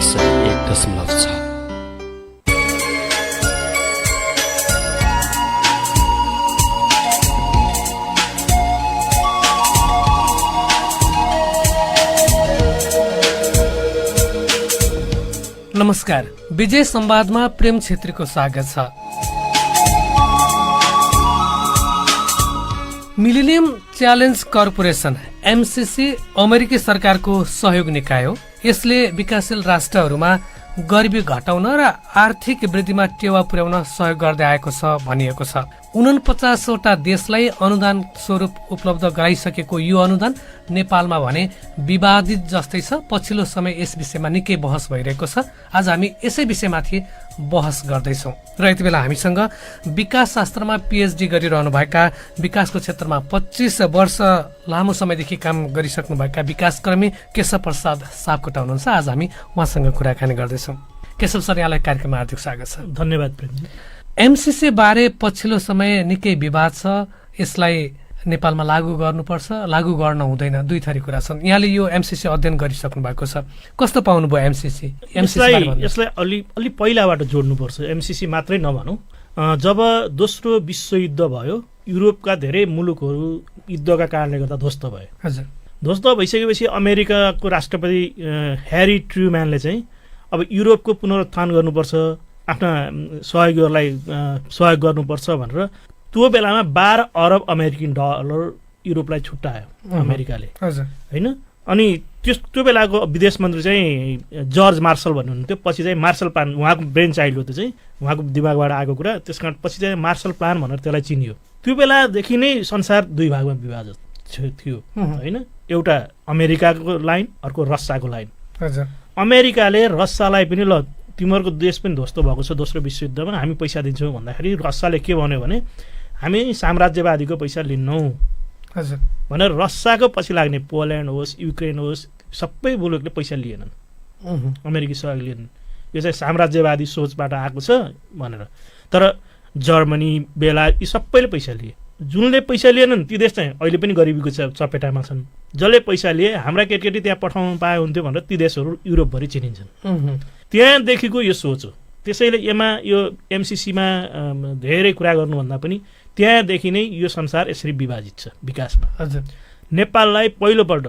101.6। नमस्कार, विजय संवादमा प्रेम छेत्रीको स्वागत छ। मिलेनियम च्यालेन्ज कर्पोरेसन एमसीसी अमेरिकी सरकारको सहयोग निकाय हो। यसले विकासशील राष्ट्रहरूमा गरिबी घटाउन र आर्थिक वृद्धिमा टेवा पुर्याउन सहयोग गर्दै आएको छ भनिएको छ। 49वटा देशलाई अनुदान स्वरूप उपलब्ध गराइसकेको यो अनुदान नेपालमा भने विवादित जस्तै छ। पछिल्लो समय यस विषयमा निकै बहस भइरहेको छ। आज हामी यसै विषयमाथि बहस गर्दैछौँ र यति बेला हामीसँग विकास शास्त्रमा पीएचडी गरिरहनुभएका, विकासको क्षेत्रमा 25 वर्ष लामो समयदेखि काम गरिसक्नुभएका विकासकर्मी केशव प्रसाद सापकोटा हुनुहुन्छ। आज हामी उहाँसँग कुराकानी गर्दैछौँ। केशव सर, यहाँलाई कार्यक्रममा हार्दिक स्वागत छ। धन्यवाद प्रेमजी। एमसीसी बारे पछिल्लो समय निकै विवाद छ। यसलाई नेपालमा लागू गर्नुपर्छ, लागू गर्न हुँदैन, दुई थरी कुरा छन्। यहाँले यो एमसीसी अध्ययन गरिसक्नु भएको छ, कस्तो पाउनुभयो एमसीसी? यसलाई अलि पहिलाबाट जोड्नुपर्छ। एमसीसी मात्रै नभनौँ, जब दोस्रो विश्वयुद्ध भयो, युरोपका धेरै मुलुकहरू युद्धका कारणले गर्दा ध्वस्त भए। हजुर, ध्वस्त भइसकेपछि अमेरिकाको राष्ट्रपति ह्यारी ट्रुम्यानले चाहिँ अब युरोपको पुनरुत्थान गर्नुपर्छ, आफ्ना सहयोगीहरूलाई सहयोग गर्नुपर्छ भनेर त्यो बेलामा 12 अरब अमेरिकन डलर युरोपलाई छुट्यायो अमेरिकाले, होइन? अनि त्यो बेलाको विदेश मन्त्री चाहिँ जर्ज मार्शल भन्नुहुन्थ्यो। पछि चाहिँ मार्शल प्लान, उहाँको ब्रेन चाइल्ड हो त्यो चाहिँ, उहाँको दिमागबाट आएको कुरा। त्यस कारण पछि चाहिँ मार्शल प्लान भनेर त्यसलाई चिनियो। त्यो बेलादेखि नै संसार दुई भागमा विभाजित थियो, होइन? एउटा अमेरिकाको लाइन, अर्को रसियाको लाइन। अमेरिकाले रसियालाई पनि ल तिमीहरूको देश पनि ध्वस्त भएको छ दोस्रो विश्वयुद्धमा, हामी पैसा दिन्छौँ भन्दाखेरि रसियाले के भन्यो भने हामी साम्राज्यवादीको पैसा लिन्नौँ भनेर रसियाको पछि लाग्ने पोल्यान्ड होस्, युक्रेन होस्, सबै मुलुकले पैसा लिएनन्, अमेरिकी सहयोग लिएनन्। यो चाहिँ साम्राज्यवादी सोचबाट आएको छ भनेर। तर जर्मनी, बेलायत यी सबैले पैसा लिए। जुनले पैसा लिएनन् ती देश चाहिँ अहिले पनि गरिबीको चपेटामा छन्। जसले पैसा लिए हाम्रा केटी त्यहाँ पठाउनु पाए हुन्थ्यो भनेर ती देशहरू युरोपभरि चिनिन्छन्। त्यहाँदेखिको यो सोच हो। त्यसैले यो एमसीसीमा धेरै कुरा गर्नुभन्दा पनि त्यहाँदेखि नै यो संसार यसरी विभाजित छ विकासमा। हजुर, नेपाललाई पहिलोपल्ट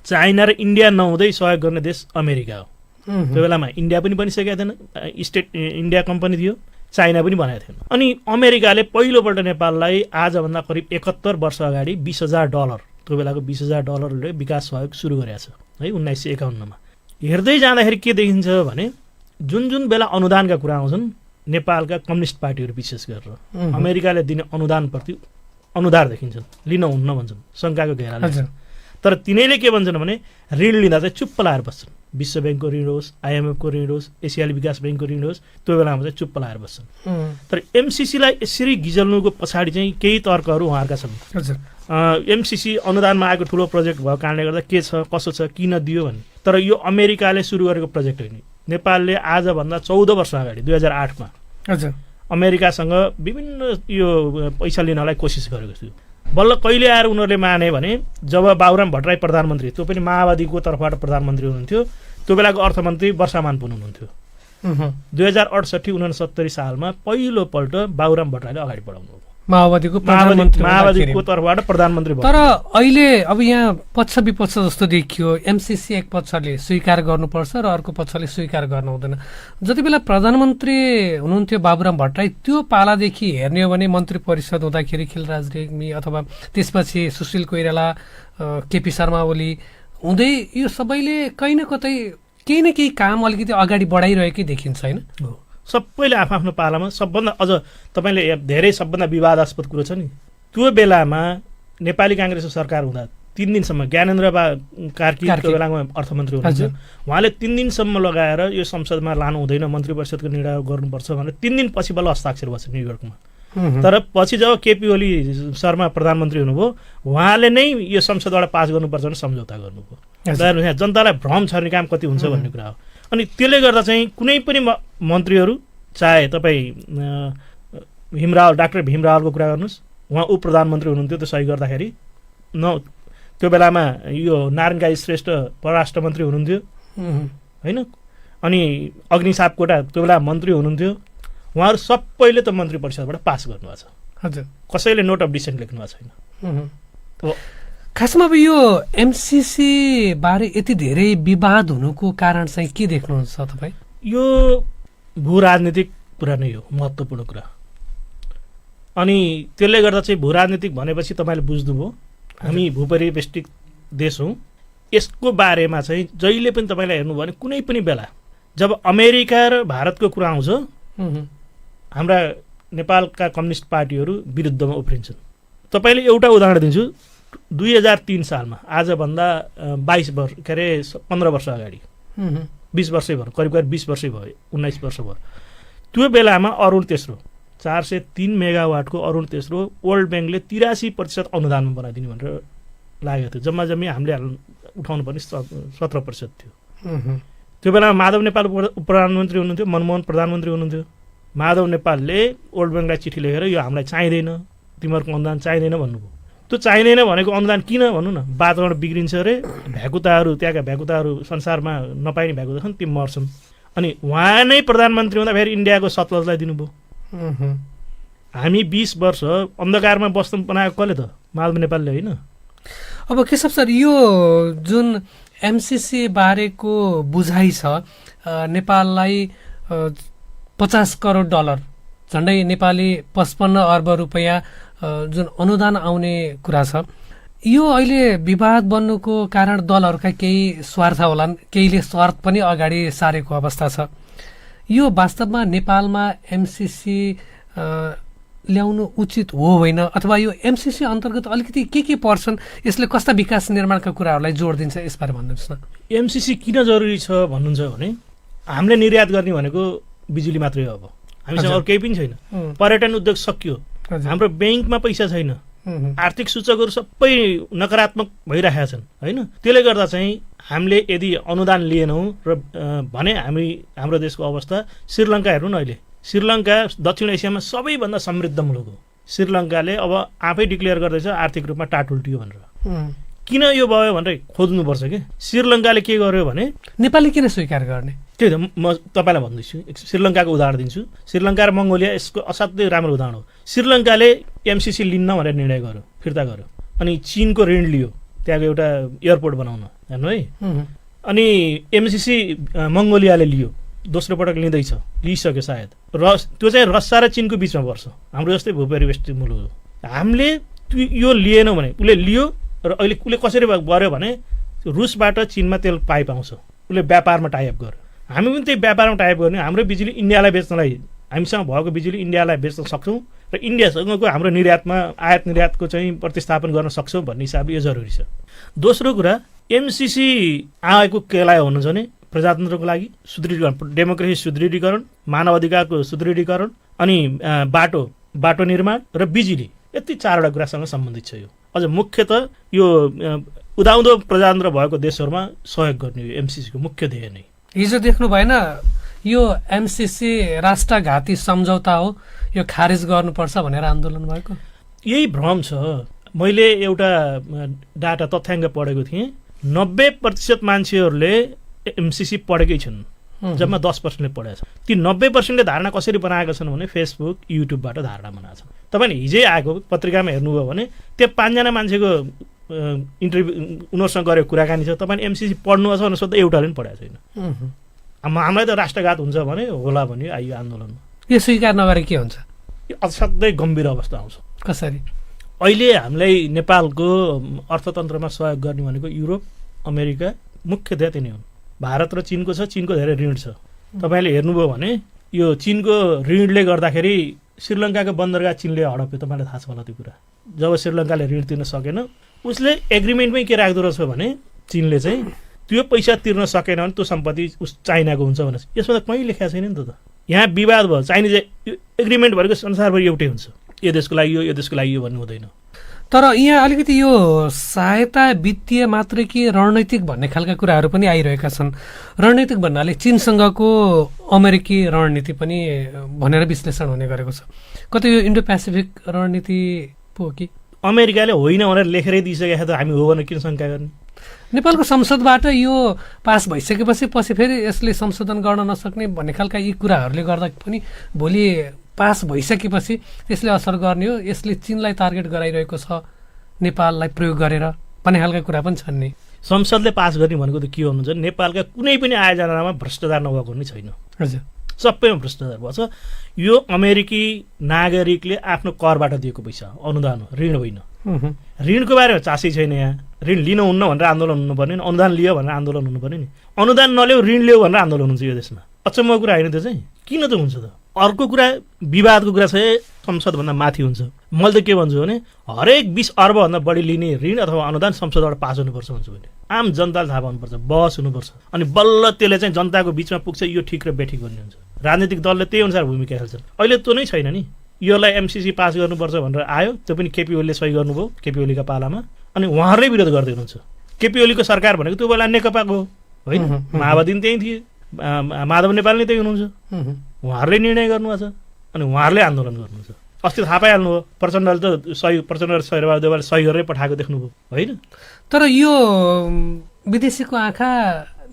चाइना र इन्डिया नहुँदै सहयोग गर्ने देश अमेरिका हो। त्यो बेलामा इन्डिया पनि बनिसकेको थिएन, स्टेट इन्डिया कम्पनी थियो, चाइना पनि बनाएको थिएन। अनि अमेरिकाले पहिलोपल्ट नेपाललाई आजभन्दा करिब 71 वर्ष अगाडि $20,000, त्यो बेलाको $20,000ले विकास सहयोग सुरु गरेको छ, है, 1951मा। हेर्दै जाँदाखेरि के देखिन्छ भने जुन बेला अनुदानका कुरा आउँछन्, नेपालका कम्युनिस्ट पार्टीहरू विशेष गरेर अमेरिकाले दिने अनुदानप्रति अनुदार देखिन्छन्, लिन हुन्न भन्छन्, शङ्काको घेराले। तर तिनीले के भन्छन् भने ऋण लिँदा चाहिँ चुप्प लाएर बस्छन्। विश्व ब्याङ्कको ऋण होस्, आइएमएफको ऋण होस्, एसियाली विकास ब्याङ्कको ऋण होस्, त्यो बेलामा चाहिँ चुप्प लाएर बस्छन्। तर एमसीसीलाई यसरी गिजल्नुको पछाडि चाहिँ केही तर्कहरू उहाँहरूका छन्। एमसीसी अनुदानमा आएको ठुलो प्रोजेक्ट भएको कारणले गर्दा के छ, कसो छ, किन दियो भन्ने। तर यो अमेरिकाले सुरु गरेको प्रोजेक्ट होइन। नेपालले आजभन्दा 14 वर्ष अगाडि 2008मा अमेरिकासँग विभिन्न यो पैसा लिनलाई कोसिस गरेको थियो। बल्ल कहिले आएर उनीहरूले माने भने जब बाबुराम भट्टराई प्रधानमन्त्री, त्यो पनि माओवादीको तर्फबाट प्रधानमन्त्री हुनुहुन्थ्यो, त्यो बेलाको अर्थमन्त्री वर्षामान पुन हुनुहुन्थ्यो। 2068-69 सालमा पहिलोपल्ट बाबुराम भट्टराईले अगाडि बढाउनु हो, माओवादीको तर्फबाट प्रधानमन्त्री। तर अहिले अब यहाँ पक्ष विपक्ष जस्तो देखियो। एमसीसी एक पक्षले स्वीकार गर्नुपर्छ र अर्को पक्षले स्वीकार गर्न हुँदैन। जति बेला प्रधानमन्त्री हुनुहुन्थ्यो बाबुराम भट्टराई, त्यो पालादेखि हेर्ने हो भने मन्त्री परिषद हुँदाखेरि खिलराज रेग्मी अथवा त्यसपछि सुशील कोइराला, केपी शर्मा ओली हुँदै यो सबैले कहीँ न कतै केही न केही काम अलिकति अगाडि बढाइरहेकै देखिन्छ, होइन? सबैले आफ्नो पालामा। सबभन्दा अझ तपाईँले धेरै सबभन्दा विवादास्पद कुरो छ नि, त्यो बेलामा नेपाली काङ्ग्रेसको सरकार हुँदा 3 दिनसम्म ज्ञानेन्द्र कार्की त्यो बेलामा अर्थमन्त्री हुनुहुन्थ्यो, उहाँले 3 दिनसम्म लगाएर यो संसदमा लानु हुँदैन, मन्त्री परिषदको निर्णय गर्नुपर्छ भनेर 3 दिन पछि बल्ल हस्ताक्षर भएको छ न्युयोर्कमा। तर पछि जब केपी ओली शर्मा प्रधानमन्त्री हुनुभयो, उहाँले नै यो संसदबाट पास गर्नुपर्छ भने सम्झौता गर्नुभयो। जनतालाई भ्रम छर्ने काम कति हुन्छ भन्ने कुरा हो। अनि त्यसले गर्दा चाहिँ कुनै पनि मन्त्रीहरू, चाहे तपाईँ डाक्टर भीमरावलको कुरा गर्नुहोस्, उहाँ उप प्रधानमन्त्री हुनुहुन्थ्यो, त्यो सही गर्दाखेरि त्यो बेलामा यो नारायण काजी श्रेष्ठ परराष्ट्र मन्त्री हुनुहुन्थ्यो, होइन? अनि अग्निसाप कोटा त्यो बेला मन्त्री हुनुहुन्थ्यो, उहाँहरू सबैले त मन्त्री परिषदबाट पास गर्नुभएको छ। हजुर, कसैले नोट अफ डिसेन्ट लेख्नु भएको छैन। खासमा अब यो एमसिसी बारे यति धेरै विवाद हुनुको कारण चाहिँ के देख्नुहुन्छ तपाईँ? यो भू राजनीतिक कुरा नै हो, महत्त्वपूर्ण कुरा। अनि त्यसले गर्दा चाहिँ भू राजनीतिक भनेपछि तपाईँले बुझ्नुभयो, हामी भूपरिवेष्टित देश हौँ। यसको बारेमा चाहिँ जहिले पनि तपाईँलाई हेर्नुभयो भने कुनै पनि बेला जब अमेरिका र भारतको कुरा आउँछ, हाम्रा नेपालका कम्युनिस्ट पार्टीहरू विरुद्धमा उफ्रिन्छन्। तपाईँले एउटा उदाहरण दिन्छु। 2003 सालमा, आजभन्दा 22 वर्ष, के अरे 15 वर्ष अगाडि, 20 वर्षै भयो, करिब 20 वर्षै भयो, 19 वर्ष भयो। त्यो बेलामा अरुण तेस्रो 403 मेगावाटको अरुण तेस्रो वर्ल्ड ब्याङ्कले 83% अनुदानमा बनाइदिने भनेर लागेको थियो। जम्मा जम्मी हामीले उठाउनु पर्ने 17% थियो। त्यो बेलामा माधव नेपाल प्रधानमन्त्री हुनुहुन्थ्यो, मनमोहन प्रधानमन्त्री हुनुहुन्थ्यो। माधव नेपालले वर्ल्ड ब्याङ्कलाई चिठी लेखेर यो हामीलाई चाहिँदैन, तिमीहरूको अनुदान चाहिँदैन भन्नुभयो। त्यो चाहिँदैन भनेको अनुदान किन भन्नु न, वातावरण बिग्रिन्छ अरे, भ्याकुताहरू, त्यहाँका भ्याकुताहरू संसारमा नपाइने भ्याकुता छन्, ती मर्छन्। अनि उहाँ नै प्रधानमन्त्री हुँदा फेरि इन्डियाको सतलजलाई दिनुभयो। हामी 20 वर्ष अन्धकारमा बस्न बनाएको कसले त? माधव नेपालले होइन। अब केशव सर, यो जुन एमसिसी बारेको बुझाइ छ, नेपाललाई 50 करोड डलर, झन्डै नेपाली 55 अर्ब रुपियाँ जुन अनुदान आउने कुरा छ, यो अहिले विवाद बन्नुको कारण दलहरूका केही स्वार्थ होलान्, केहीले स्वार्थ पनि अगाडि सारेको अवस्था छ। यो वास्तवमा नेपालमा एमसिसी ल्याउनु उचित हो होइन, अथवा यो एमसिसी अन्तर्गत अलिकति के पर्छन्, यसले कस्ता विकास निर्माणका कुराहरूलाई जोड दिन्छ, यसबारे भन्नुहोस् न। एमसिसी किन जरुरी छ भन्नुहुन्छ भने हामीले निर्यात गर्ने भनेको बिजुली मात्रै हो। अब हामीसँग अरू केही पनि छैन। पर्यटन उद्योग सकियो, हाम्रो ब्याङ्कमा पैसा छैन, आर्थिक सूचकहरू सबै नकारात्मक भइरहेका छन् होइन। त्यसले गर्दा चाहिँ हामीले यदि अनुदान लिएनौँ र भने हाम्रो देशको अवस्था श्रीलङ्का हेर्नु न। अहिले श्रीलङ्का दक्षिण एसियामा सबैभन्दा समृद्ध मुलुक हो। श्रीलङ्काले अब आफै डिक्लेयर गर्दैछ आर्थिक रूपमा टाटुल्टियो भनेर। किन यो भयो भनेर खोज्नुपर्छ कि श्रीलङ्काले के गर्यो भने नेपालले किन स्वीकार गर्ने, त्यही त म तपाईँलाई भन्दैछु। श्रीलङ्काको उदाहरण दिन्छु। श्रीलङ्का र मङ्गोलिया यसको असाध्यै राम्रो उदाहरण हो। श्रीलङ्काले एमसिसी लिन्न भनेर निर्णय गर्यो, फिर्ता गर्यो। अनि चीनको ऋण लियो त्यहाँको एउटा एयरपोर्ट बनाउन, हेर्नु है। अनि एमसिसी मङ्गोलियाले लियो, दोस्रो पटक लिइसक्यो सायद। त्यो चाहिँ रसिया र चीनको बिचमा पर्छ, हाम्रो जस्तै भूपरिवेष्टित मुलुक हो। हामीले यो लिएनौँ भने, उसले लियो र अहिले उसले कसरी गर्यो भने रुसबाट चीनमा तेल पाइप आउँछ, उसले व्यापारमा टाइप गर्यो। हामी पनि त्यही व्यापारमा टाइप गर्ने, हाम्रो बिजुली इन्डियालाई बेच्नलाई, हामीसँग भएको बिजुली इन्डियालाई बेच्न सक्छौँ र इन्डियासँगको हाम्रो निर्यातमा आयात निर्यातको चाहिँ प्रतिस्थापन गर्न सक्छौँ भन्ने हिसाबले यो जरुरी छ। दोस्रो कुरा, एमसिसी आएको केलाई हुनुहुन्छ भने प्रजातन्त्रको लागि सुदृढीकरण, डेमोक्रेसी सुदृढीकरण, मानव अधिकारको सुदृढीकरण, अनि बाटो निर्माण र बिजुली, यति 4वटा कुरासँग सम्बन्धित छ। यो अझ मुख्यतः यो उदाउँदो प्रजातन्त्र भएको देशहरूमा सहयोग गर्ने हो एमसिसीको मुख्य ध्येय नै। हिजो देख्नु भएन, यो एमसिसी राष्ट्रघाती सम्झौता हो, यो खारेज गर्नुपर्छ भनेर आन्दोलन भएको? यही भ्रम छ। मैले एउटा डाटा तथ्याङ्क पढेको थिएँ, 90% मान्छेहरूले एमसिसी पढेकै छन्, जम्मा 10%ले पढेका छन्। ती 90%ले धारणा कसरी बनाएका छन् भने फेसबुक, युट्युबबाट धारणा बनाएका छन्। तपाईँले हिजै आएको पत्रिकामा हेर्नुभयो भने त्यो 5 जना मान्छेको इन्टरभ्यू उनीहरूसँग गरेको कुराकानी छ। तपाईँले एमसिसी पढ्नुहोस् भनेर सोध्दा एउटाले पनि पढाएको छैन। हामीलाई त राष्ट्रघात हुन्छ भने होला भन्यो आइयो आन्दोलनमा। यो स्वीकार नगरे के हुन्छ? यो असाध्यै गम्भीर अवस्था आउँछ। कसरी? अहिले हामीलाई नेपालको अर्थतन्त्रमा सहयोग गर्ने भनेको युरोप, अमेरिका, मुख्यतया तिनी हुन्। भारत र चीनको छ, चीनको धेरै ऋण छ। तपाईँले हेर्नुभयो भने यो चीनको ऋणले गर्दाखेरि श्रीलङ्काको बन्दरगाह चीनले हडप्यो, तपाईँलाई थाहा छ होला त्यो कुरा। जब श्रीलङ्काले ऋण तिर्न सकेन, उसले एग्रिमेन्टमै के राख्दो रहेछ भने चीनले चाहिँ त्यो पैसा तिर्न सकेन भने त्यो सम्पत्ति चाइनाको हुन्छ भनेर। यसमा त कहीँ लेखेको छैन नि त। यहाँ विवाद भयो, चाइनिज एग्रिमेन्ट भनेको संसारभरि एउटै हुन्छ, यो देशको लागि यो देशको लागि यो भन्नु हुँदैन। तर यहाँ अलिकति यो सहायता वित्तीय मात्रै कि रणनैतिक भन्ने खालका कुराहरू पनि आइरहेका छन्। रणनैतिक भन्नाले चीनसँगको अमेरिकी रणनीति पनि भनेर विश्लेषण हुने गरेको छ। कतै यो इन्डो पेसिफिक रणनीति पो कि? अमेरिकाले होइन भनेर लेखेरै दिइसकेको छ त हामी हो भनेर किन शङ्का गर्ने? नेपालको संसदबाट यो पास भइसकेपछि पछि फेरि यसले संशोधन गर्न नसक्ने भन्ने खालका यी कुराहरूले गर्दा पनि भोलि पास भइसकेपछि त्यसले असर गर्ने हो, यसले चीनलाई टार्गेट गराइरहेको छ नेपाललाई प्रयोग गरेर भन्ने खालका कुरा पनि छन् नि। संसदले पास गर्ने भनेको त के भन्नुहुन्छ, नेपालका कुनै पनि आयोजनामा भ्रष्टाचार नभएको नै छैन। हजुर, सबैमा भ्रष्टाचार भएको छ। यो अमेरिकी नागरिकले आफ्नो करबाट दिएको पैसा अनुदान हो, ऋण होइन। ऋणको बारेमा चासै छैन यहाँ। ऋण लिनुहुन्न भनेर आन्दोलन हुनुपर्ने, अनुदान लियो भनेर आन्दोलन हुनुपर्ने नि। अनुदान नल्याऊ ऋण लियो भनेर आन्दोलन हुन्छ यो देशमा। अचम्मको कुरा होइन त्यो चाहिँ, किन त हुन्छ त? अर्को कुरा, विवादको कुरा चाहिँ संसदभन्दा माथि हुन्छ। मैले त के भन्छु भने हरेक 20 अर्बभन्दा बढी लिने ऋण अथवा अनुदान संसदबाट पास हुनुपर्छ भन्छु भने आम जनताले थाहा पाउनुपर्छ, बहस हुनुपर्छ, अनि बल्ल त्यसले चाहिँ जनताको बिचमा पुग्छ, यो ठिक र बेठिक भन्ने हुन्छ। राजनीतिक दलले त्यही अनुसार भूमिका खेल्छन्। अहिले त्यो नै छैन नि। योलाई एमसिसी पास गर्नुपर्छ भनेर आयो, त्यो पनि केपी ओलीले सही गर्नुभयो केपी ओलीका पालामा, अनि उहाँहरूले विरोध गर्दै हुनुहुन्छ। केपी ओलीको सरकार भनेको त्यो बेला नेकपाको होइन, माओवादी पनि त्यही थिए, माधव नेपाल नै त्यही हुनुहुन्छ। उहाँहरूले निर्णय गर्नुभएको छ अनि उहाँहरूले आन्दोलन गर्नुहुन्छ। अस्ति थाहा पाइहाल्नु हो, प्रचण्डले त सही, प्रचण्ड र शेरबहादुर देउवाले सही गरेर पठाएको देख्नुभयो होइन। तर यो विदेशीको आँखा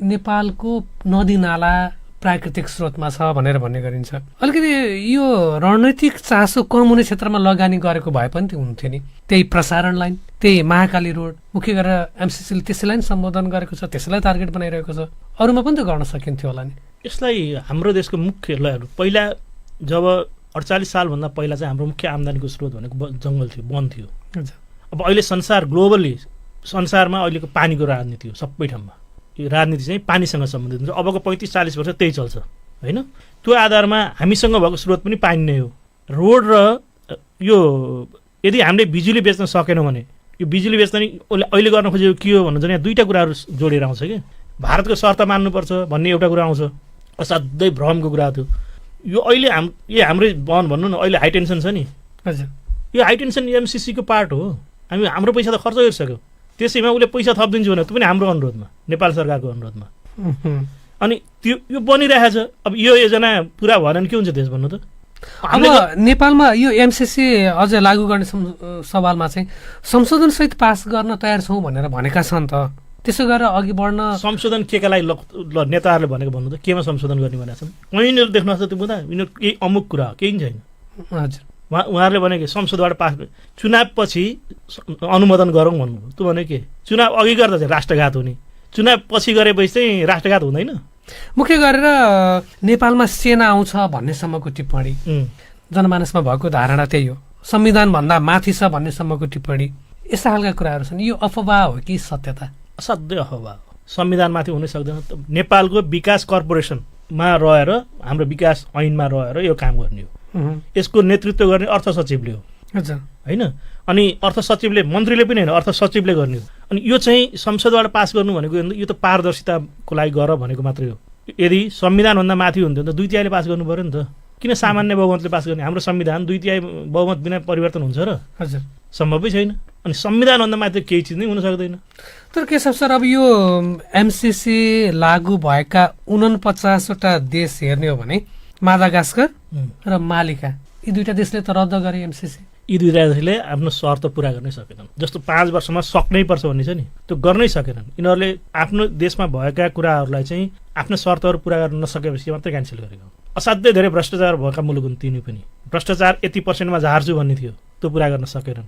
नेपालको नदी नाला प्राकृतिक स्रोतमा छ भनेर भन्ने गरिन्छ। अलिकति यो रणनैतिक चासो कम हुने क्षेत्रमा लगानी गरेको भए पनि त्यो हुन्थ्यो नि। त्यही प्रसारण लाइन, त्यही महाकाली रोड, मुख्य गरेर एमसिसीले त्यसैलाई नि सम्बोधन गरेको छ, त्यसैलाई टार्गेट बनाइरहेको छ। अरूमा पनि त गर्न सकिन्थ्यो होला नि। यसलाई हाम्रो देशको मुख्य लहरू, पहिला जब 48 सालभन्दा पहिला चाहिँ हाम्रो मुख्य आम्दानीको स्रोत भनेको जङ्गल थियो, वन थियो। अब अहिले संसार ग्लोबली संसारमा अहिलेको पानीको राजनीति हो सबै ठाउँमा। यो राजनीति चाहिँ पानीसँग सम्बन्धित हुन्छ। अबको 35-40 वर्ष त्यही चल्छ होइन। त्यो आधारमा हामीसँग भएको स्रोत पनि पानी नै हो। रोड र यो यदि हामीले बिजुली बेच्न सकेनौँ भने यो बिजुली बेच्न नि अहिले गर्न खोजेको के हो भन्नुहुन्छ भने यहाँ दुईवटा कुराहरू जोडेर आउँछ कि भारतको शर्त मान्नुपर्छ भन्ने एउटा कुरा आउँछ, असाध्यै भ्रमको कुरा थियो यो। अहिले हाम्रै वन भन्नु न, अहिले हाई टेन्सन छ नि। हजुर, यो हाई टेन्सन एमसिसीको पार्ट हो। हामी हाम्रो पैसा त खर्च गरिसक्यो, त्यसैमा उसले पैसा थपिदिन्छु भने त्यो पनि हाम्रो अनुरोधमा, नेपाल सरकारको अनुरोधमा। अनि त्यो यो बनिरहेछ। अब यो योजना पुरा भएन भने के हुन्छ देश भन्नु त? अब नेपालमा यो एमसिसी अझ लागू गर्ने सवालमा चाहिँ संशोधनसहित पास गर्न तयार छौँ भनेर भनेका छन् त। त्यसो गरेर अघि बढ्न संशोधन के का लागि नेताहरूले भनेको भन्नु त? केमा संशोधन गर्ने भनेका छन्? यिनीहरू देख्नुहोस् त, त्यो बुझ्दा यिनीहरू केही अमुक कुरा हो, केही छैन। हजुर, उहाँहरूले भनेको संसदबाट पास, चुनाव पछि अनुमोदन गरौँ भन्नुभयो। त्यो भने के? चुनाव अघि गर्दा चाहिँ राष्ट्रघात हुने, चुनाव पछि गरेपछि चाहिँ राष्ट्रघात हुँदैन। मुख्य गरेर नेपालमा सेना आउँछ भन्नेसम्मको टिप्पणी, जनमानसमा भएको धारणा त्यही हो। संविधानभन्दा माथि छ भन्नेसम्मको टिप्पणी, यस्ता खालका कुराहरू छन्। यो अफवाह हो कि सत्यता? असाध्यै अफवाह हो। संविधानमाथि हुनै सक्दैन। नेपालको विकास कर्पोरेसनमा रहेर, हाम्रो विकास ऐनमा रहेर यो काम गर्ने हो। यसको नेतृत्व गर्ने अर्थ सचिवले हो होइन। अनि अर्थ सचिवले, मन्त्रीले पनि होइन, अर्थ सचिवले गर्ने हो। अनि यो चाहिँ संसदबाट पास गर्नु भनेको यो त पारदर्शिताको लागि गर भनेको मात्रै हो। यदि संविधानभन्दा माथि हुन्थ्यो भने त 2/3 पास गर्नु पऱ्यो नि त। किन सामान्य बहुमतले पास गर्ने? हाम्रो संविधान 2/3 बहुमत बिना परिवर्तन हुन्छ र? हजुर, सम्भवै छैन। अनि संविधानभन्दा माथि केही चिज नै हुन सक्दैन। तर केशव सर, अब यो एमसिसी लागू भएका 49वटा देश हेर्ने हो भने मादागास्कर र मालिका, यी दुईटा देशले त रद्द गरे एमसिसी। यी दुईटा देशले आफ्नो शर्त पुरा गर्नै सकेनन्। जस्तो 5 वर्षमा सक्नै पर्छ भन्ने छ नि, त्यो गर्नै सकेनन्। यिनीहरूले आफ्नो देशमा भएका कुराहरूलाई चाहिँ आफ्नो शर्तहरू पुरा गर्न नसकेपछि मात्रै क्यान्सल गरेको। असाध्यै धेरै भ्रष्टाचार भएका मुलुक हुन् तिनी पनि। भ्रष्टाचार यति % झार्छु भन्ने थियो, त्यो पुरा गर्न सकेनन्।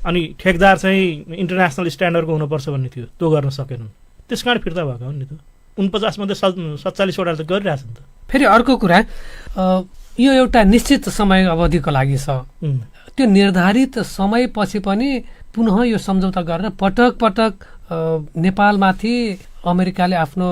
अनि ठेकदार चाहिँ इन्टरनेसनल स्ट्यान्डर्डको हुनुपर्छ भन्ने थियो, त्यो गर्न सकेनन्। त्यस कारण फिर्ता भएको हो नि त। 49 मध्ये 47वटा त गरिरहेछन् त। फेरि अर्को कुरा, यो एउटा निश्चित समय अवधिको लागि छ। त्यो निर्धारित समयपछि पनि पुनः यो सम्झौता गरेर पटक पटक नेपालमाथि अमेरिकाले आफ्नो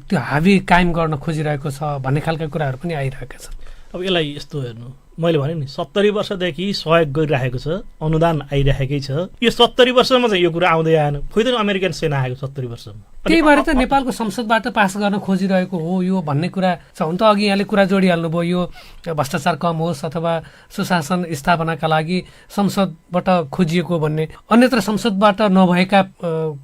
त्यो हावी कायम गर्न खोजिरहेको छ भन्ने खालका कुराहरू पनि आइरहेका छन्। अब यसलाई यस्तो हेर्नु, मैले भने नि 70 वर्षदेखि सहयोग गरिरहेको छ, अनुदान आइरहेकै छ। यो 70 वर्षमा चाहिँ यो कुरा आउँदै आएन। खोइ अमेरिकन सेना आएको 70 वर्षमा। त्यही भएर त नेपालको संसदबाट पास गर्न खोजिरहेको हो यो भन्ने कुरा छ। हुन त अघि यहाँले कुरा जोडिहाल्नुभयो, यो भ्रष्टाचार कम होस् अथवा सुशासन स्थापनाका लागि संसदबाट खोजिएको भन्ने। अन्यत्र संसदबाट नभएका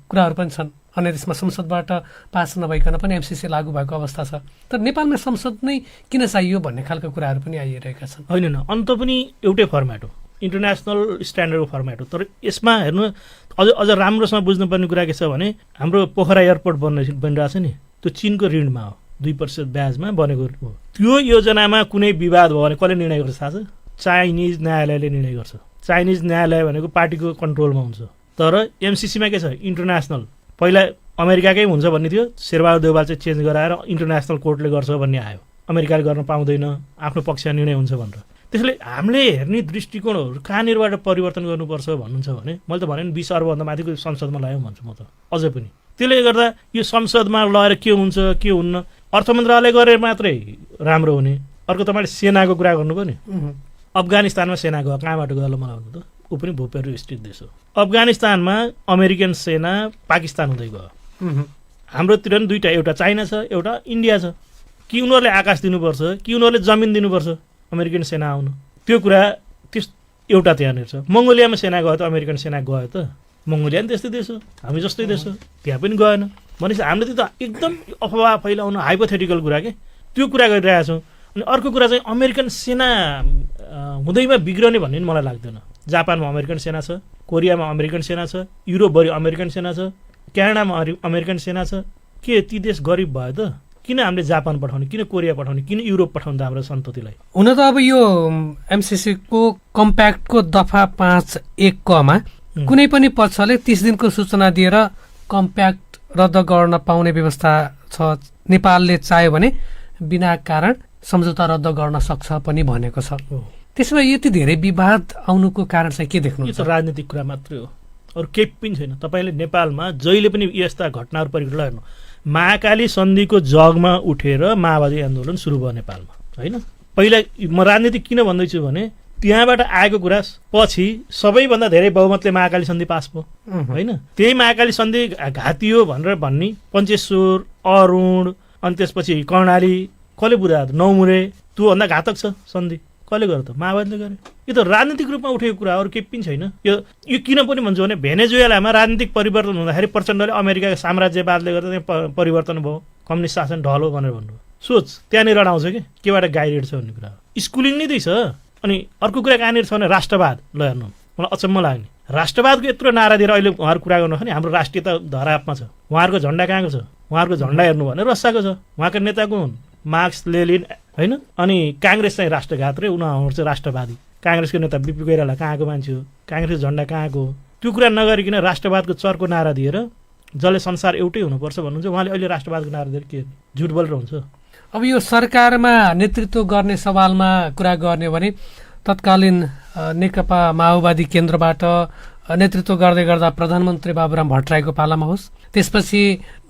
कुराहरू पनि छन्। अन्य देशमा संसदबाट पास नभइकन पनि एमसिसी लागू भएको अवस्था छ। तर नेपालमा संसद नै किन चाहियो भन्ने खालका कुराहरू पनि आइरहेका छन्। होइन, अन्त पनि एउटै फर्मेट हो, इन्टरनेसनल स्ट्यान्डर्डको फर्मेट हो। तर यसमा हेर्नु अझ राम्रोसँग बुझ्नुपर्ने कुरा के छ भने हाम्रो पोखरा एयरपोर्ट बनिरहेछ नि, त्यो चीनको ऋणमा हो, 2% ब्याजमा बनेको हो। त्यो योजनामा कुनै विवाद भयो भने कसले निर्णय गर्छ थाहा छ? चाइनिज न्यायालयले निर्णय गर्छ। चाइनिज न्यायालय भनेको पार्टीको कन्ट्रोलमा हुन्छ। तर एमसिसीमा के छ? इन्टरनेसनल, पहिला अमेरिकाकै हुन्छ भन्ने थियो, शेरबहादुर देउवाल चाहिँ चेन्ज गराएर इन्टरनेसनल कोर्टले गर्छ भन्ने आयो। अमेरिकाले गर्न पाउँदैन, आफ्नो पक्षमा निर्णय हुन्छ भनेर। त्यसले हामीले हेर्ने दृष्टिकोणहरू कहाँनिरबाट परिवर्तन गर्नुपर्छ भन्नुहुन्छ भने मैले त भने 20 अर्बभन्दा माथिको संसदमा ल्याउँ भन्छु म त अझै पनि। त्यसले गर्दा यो संसदमा लगेर के हुन्छ के हुन्न, अर्थ मन्त्रालय गरेर मात्रै राम्रो हुने। अर्को तपाईँले सेनाको कुरा गर्नुभयो नि, अफगानिस्तानमा सेना गयो, कहाँबाट गयो मलाई भन्नु त? ऊ पनि भूपेरु स्थित देश हो। अफगानिस्तानमा अमेरिकन सेना पाकिस्तान हुँदै गयो। हाम्रोतिर पनि दुईवटा, एउटा चाइना छ एउटा इन्डिया छ। कि उनीहरूले आकाश दिनुपर्छ कि उनीहरूले जमिन दिनुपर्छ अमेरिकन सेना आउनु? त्यो कुरा त्यस एउटा त्यहाँनिर छ। मङ्गोलियामा सेना गयो त अमेरिकन सेना गयो त? मङ्गोलिया पनि त्यस्तै देश हो, हामी जस्तै देश हो, त्यहाँ पनि गएन। भनेपछि हामीले त एकदम अफवाह फैलाउन हाइपोथेटिकल कुरा के त्यो कुरा गरिरहेका छौँ। अनि अर्को कुरा चाहिँ अमेरिकन सेना हुँदैमा बिग्रने भन्ने मलाई लाग्दैन। जापानमा अमेरिकन सेना छ, कोरियामा अमेरिकन सेना छ, युरोपभरि अमेरिकन सेना छ, क्यानाडामा अमेरिकन सेना छ। के ती देश गरिब भयो त? किन हामीले जापान पठाउने, किन कोरिया पठाउने, किन युरोप पठाउने त हाम्रो सन्ततिलाई? हुन त अब यो एमसिसीको कम्प्याक्टको दफा 5(1)मा कुनै पनि पक्षले 30 दिनको सूचना दिएर कम्प्याक्ट रद्द गर्न पाउने व्यवस्था छ। नेपालले चाह्यो भने बिना कारण सम्झौता रद्द गर्न सक्छ पनि भनेको छ। त्यसो भए यति धेरै विवाद आउनुको कारण चाहिँ के देख्नु? यो त राजनीतिक कुरा मात्रै हो, अरू केही पनि छैन। तपाईँले नेपालमा जहिले पनि यस्ता घटनाहरू परिघटना हेर्नु, महाकाली सन्धिको जगमा उठेर माओवादी आन्दोलन सुरु भयो नेपालमा, होइन? पहिला म राजनीति किन भन्दैछु भने त्यहाँबाट आएको कुरा पछि सबैभन्दा धेरै बहुमतले महाकाली सन्धि पास भयो, होइन? त्यही महाकाली सन्धि घाती हो भनेर भन्ने पञ्चेश्वर, अरुण, अनि त्यसपछि कर्णाली कसले बुझायो त? नौमुरे, त्योभन्दा घातक छ सन्धि कसले गर्यो त? माओवादीले गर्यो। यो त राजनीतिक रूपमा उठेको कुरा, अरू केही पनि छैन। यो किन पनि भन्छु भने भेनेजुएलामा राजनीतिक परिवर्तन हुँदाखेरि प्रचण्डले अमेरिकाको साम्राज्यवादले गर्दा त्यहाँ परिवर्तन भयो, कम्युनिस्ट शासन ढलो भनेर भन्नुभयो। सोच त्यहाँनिर आउँछ कि केबाट गाइडेड छ भन्ने कुरा हो। स्कुलिङ नै त्यही छ। अनि अर्को कुरा कहाँनिर छ भने राष्ट्रवाद। ल हेर्नु, मलाई अचम्म लाग्ने, राष्ट्रवादको यत्रो नारा दिएर अहिले उहाँहरू कुरा गर्नु नि हाम्रो राष्ट्रियता धरापमा छ। उहाँहरूको झन्डा कहाँको छ? उहाँहरूको झन्डा हेर्नु भने रसाको छ। उहाँको नेता कुन? मार्क्स, लेनिन, होइन? अनि काङ्ग्रेस चाहिँ राष्ट्रघात रे, उनीहरू चाहिँ राष्ट्रवादी। काङ्ग्रेसको नेता बिपी कोइराला कहाँको मान्छे हो? काङ्ग्रेसको झन्डा कहाँको? त्यो कुरा नगरिकन राष्ट्रवादको चर्को नारा दिएर जसले संसार एउटै हुनुपर्छ भन्नुहुन्छ, उहाँले अहिले राष्ट्रवादको नारा दिएर के झुट बोलेर हुन्छ? अब यो सरकारमा नेतृत्व गर्ने सवालमा कुरा गर्ने भने तत्कालीन नेकपा माओवादी केन्द्रबाट नेतृत्व गर्दै गर्दा प्रधानमन्त्री बाबुराम भट्टराईको पालामा होस्, त्यसपछि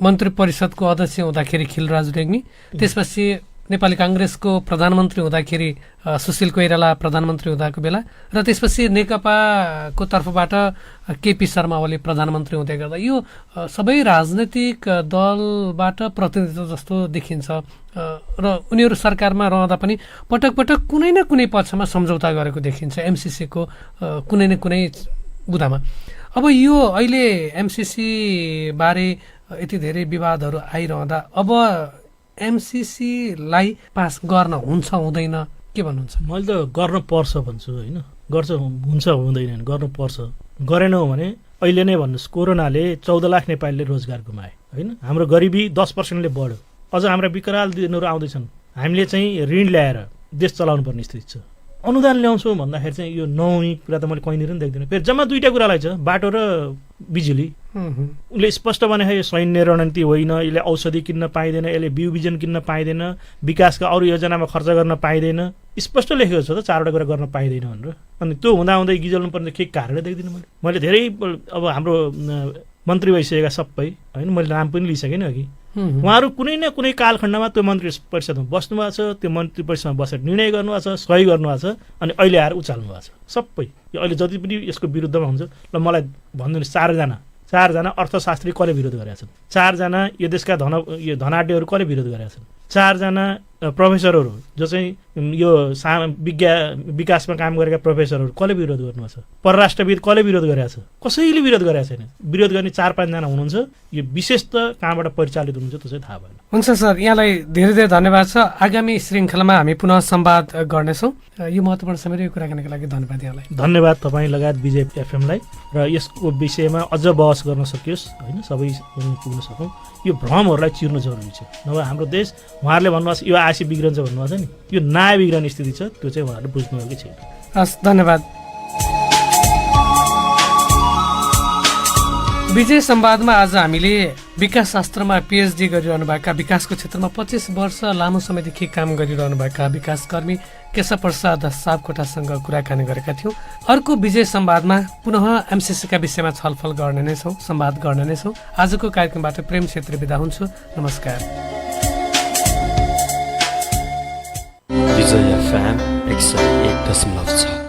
मन्त्री परिषदको अध्यक्ष हुँदाखेरि खिलराज रेग्मी, त्यसपछि नेपाली काङ्ग्रेसको प्रधानमन्त्री हुँदाखेरि सुशील कोइराला प्रधानमन्त्री हुँदाको बेला, र त्यसपछि नेकपाको तर्फबाट केपी शर्मा ओली प्रधानमन्त्री हुँदै गर्दा यो सबै राजनैतिक दलबाट प्रतिनिधित्व जस्तो देखिन्छ। र उनीहरू सरकारमा रहँदा पनि पटक पटक कुनै न कुनै पक्षमा सम्झौता गरेको देखिन्छ एमसिसीको कुनै न कुनै बुदामा। अब यो अहिले एमसिसी बारे यति धेरै विवादहरू आइरहँदा अब एमसिसीलाई पास गर्न हुन्छ हुँदैन के भन्नुहुन्छ? मैले त गर्न पर्छ भन्छु, होइन? गर्छ हुन्छ हुँदैन, गर्नुपर्छ। गरेनौँ भने अहिले नै भन्नुहोस्, कोरोनाले 14 लाख नेपालीले रोजगार गुमाए, होइन? हाम्रो गरिबी 10%ले बढ्यो। अझ हाम्रा विकराल दिनहरू आउँदैछन्। हामीले चाहिँ ऋण ल्याएर देश चलाउनु पर्ने स्थिति छ। अनुदान ल्याउँछौँ भन्दाखेरि चाहिँ यो नहुने कुरा त मैले कहीँनिर पनि देख्दिनँ। फेरि जम्मा दुईवटा कुरालाई छ, बाटो र बिजुली। उसले स्पष्ट भने यो सैन्य रणनीति होइन, यसले औषधि किन्न पाइँदैन, यसले बिउ बिजन किन्न पाइँदैन, विकासका अरू योजनामा खर्च गर्न पाइँदैन, स्पष्ट लेखेको छ त 4वटा कुरा गर्न पाइँदैन भनेर। अनि त्यो हुँदाहुँदै गिजल्नु पर्ने केही कारणै देख्दिनँ मैले धेरै। अब हाम्रो मन्त्री भइसकेका सबै, होइन? मैले नाम पनि लिइसकेँ नि अघि। उहाँहरू कुनै न कुनै कालखण्डमा त्यो मन्त्री परिषदमा बस्नु भएको छ, त्यो मन्त्री परिषदमा बसेर निर्णय गर्नुभएको छ, सही गर्नुभएको छ, अनि अहिले आएर उचाल्नु भएको छ सबै। यो अहिले जति पनि यसको विरुद्धमा हुन्छ, ल मलाई भनिदिनुहोस्, 4जना अर्थशास्त्री कसले विरोध गरेका छन्? 4जना यो देशका धनाढ्यहरू कसले विरोध गरेका छन्? 4जना प्रोफेसरहरू जो चाहिँ यो विकासमा काम गरेका प्रोफेसरहरू कसले विरोध गर्नुभएको छ? परराष्ट्रविद कसले विरोध गरेको छ? कसैले विरोध गरेको छैन। विरोध गर्ने 4-5 जना हुनुहुन्छ, यो विशेष त कहाँबाट परिचालित हुनुहुन्छ त्यो चाहिँ थाहा भएन। हुन्छ सर, यहाँलाई धेरै धेरै धन्यवाद छ। आगामी श्रृङ्खलामा हामी पुनः संवाद गर्नेछौँ। यो महत्त्वपूर्ण समय र यो कुराकानीको लागि धन्यवाद यहाँलाई। धन्यवाद तपाईँ लगायत विजय एफएमलाई, र यसको विषयमा अझ बहस गर्न सकियोस् होइन, सबै पुग्न सकौँ। यो भ्रमहरूलाई चिर्नु जरुरी छ, नभए हाम्रो देश उहाँहरूले भन्नुभएको छ यो आएपछि बिग्रन्छ भन्नुभएको छ नि, यो बिग्रने स्थिति छ, त्यो चाहिँ उहाँहरूले बुझ्नुभएकै छैन। हस्, धन्यवाद। विजय संवादमा आज हामीले विकास शास्त्रमा PhD गरिरहनुभएका, विकासको क्षेत्रमा 25 वर्ष लामो समयदेखि काम गरिरहनुभएका विकासकर्मी केशव प्रसाद सापकोटासँग कुराकानी गरेका थियौँ। अर्को विजय संवादमा पुनः MCC का विषयमा छलफल गर्ने नै छौँ, संवाद गर्ने नै छौँ। आजको कार्यक्रमबाट प्रेम क्षेत्री बिदा हुन्छु। नमस्कार। विजय FM 101.6